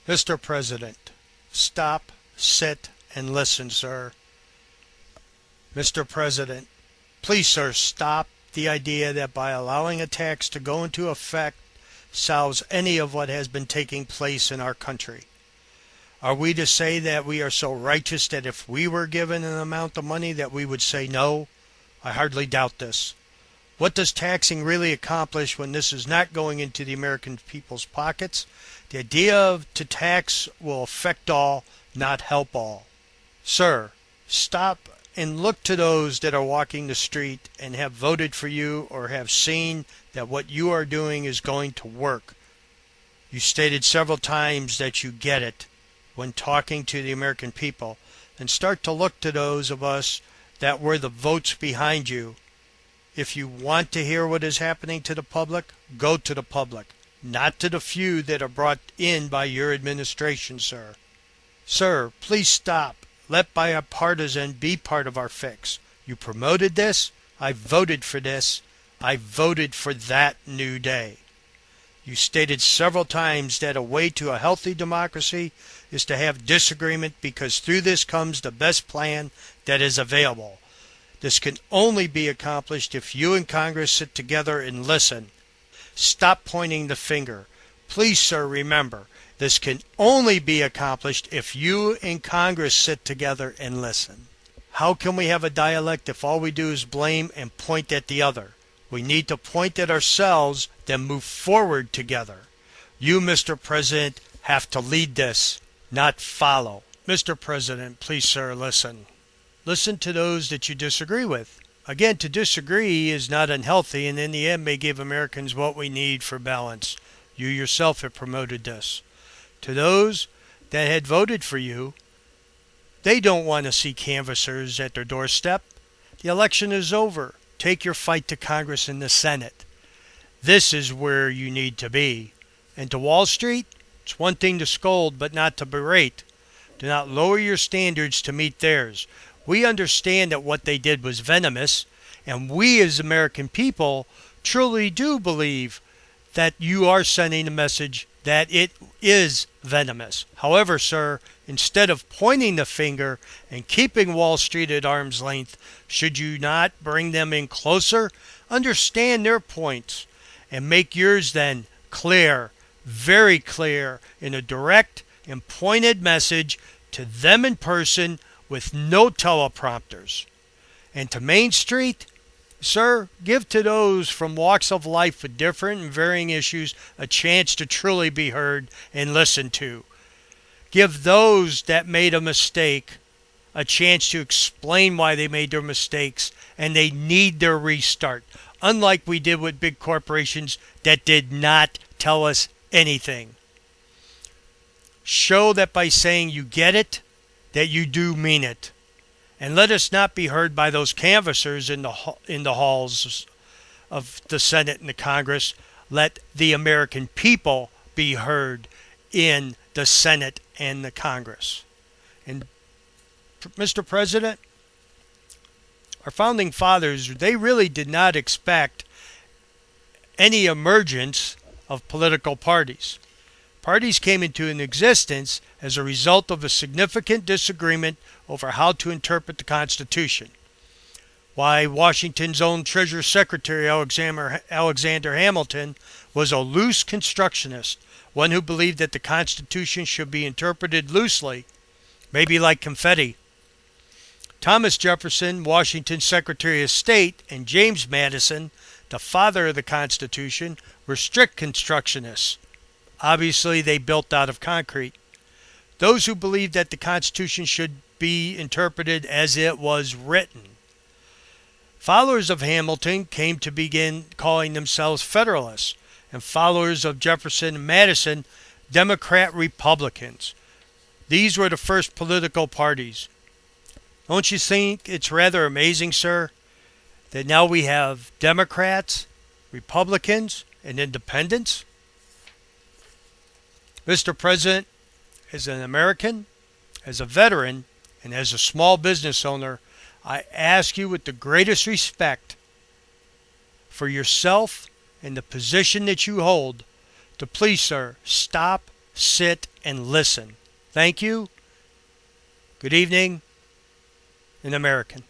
Mr. President, stop, sit, and listen, sir. Mr. President, please, sir, stop the idea that by allowing a tax to go into effect solves any of what has been taking place in our country. Are we to say that we are so righteous that if we were given an amount of money that we would say no? I hardly doubt this. What does taxing really accomplish when this is not going into the American people's pockets? The idea of to tax will affect all, not help all. Sir, stop and look to those that are walking the street and have voted for you or have seen that what you are doing is going to work. You stated several times that you get it when talking to the American people, and start to look to those of us that were the votes behind you. If you want to hear what is happening to the public, go to the public, not to the few that are brought in by your administration, sir. Sir, please stop. Let bipartisan be part of our fix. You promoted this. I voted for this. I voted for that new day. You stated several times that a way to a healthy democracy is to have disagreement because through this comes the best plan that is available. This can only be accomplished if you and Congress sit together and listen. Stop pointing the finger. Please, sir, remember, this can only be accomplished if you and Congress sit together and listen. How can we have a dialect if all we do is blame and point at the other? We need to point at ourselves, then move forward together. You, Mr. President, have to lead this, not follow. Mr. President, please, sir, listen. Listen to those that you disagree with. Again, to disagree is not unhealthy and in the end may give Americans what we need for balance. You yourself have promoted this. To those that had voted for you, they don't want to see canvassers at their doorstep. The election is over. Take your fight to Congress and the Senate. This is where you need to be. And to Wall Street, it's one thing to scold but not to berate. Do not lower your standards to meet theirs. We understand that what they did was venomous, and we as American people truly do believe that you are sending a message that it is venomous. However, sir, instead of pointing the finger and keeping Wall Street at arm's length, should you not bring them in closer? Understand their points and make yours then clear, very clear, in a direct and pointed message to them in person with no teleprompters. And to Main Street, sir, give to those from walks of life with different and varying issues a chance to truly be heard and listened to. Give those that made a mistake a chance to explain why they made their mistakes and they need their restart, unlike we did with big corporations that did not tell us anything. Show that by saying you get it, that you do mean it. And let us not be heard by those canvassers in the halls of the Senate and the Congress. Let the American people be heard in the Senate and the Congress. And Mr. President, our founding fathers, they really did not expect any emergence of political parties. Parties came into existence as a result of a significant disagreement over how to interpret the Constitution. Why Washington's own Treasury Secretary Alexander Hamilton was a loose constructionist, one who believed that the Constitution should be interpreted loosely, maybe like confetti. Thomas Jefferson, Washington's Secretary of State, and James Madison, the father of the Constitution, were strict constructionists. Obviously, they built out of concrete. Those who believed that the Constitution should be interpreted as it was written. Followers of Hamilton came to begin calling themselves Federalists, and followers of Jefferson and Madison, Democrat-Republicans. These were the first political parties. Don't you think it's rather amazing, sir, that now we have Democrats, Republicans, and Independents? Mr. President, as an American, as a veteran, and as a small business owner, I ask you with the greatest respect for yourself and the position that you hold to please, sir, stop sit, and listen. Thank you. Good evening. An American.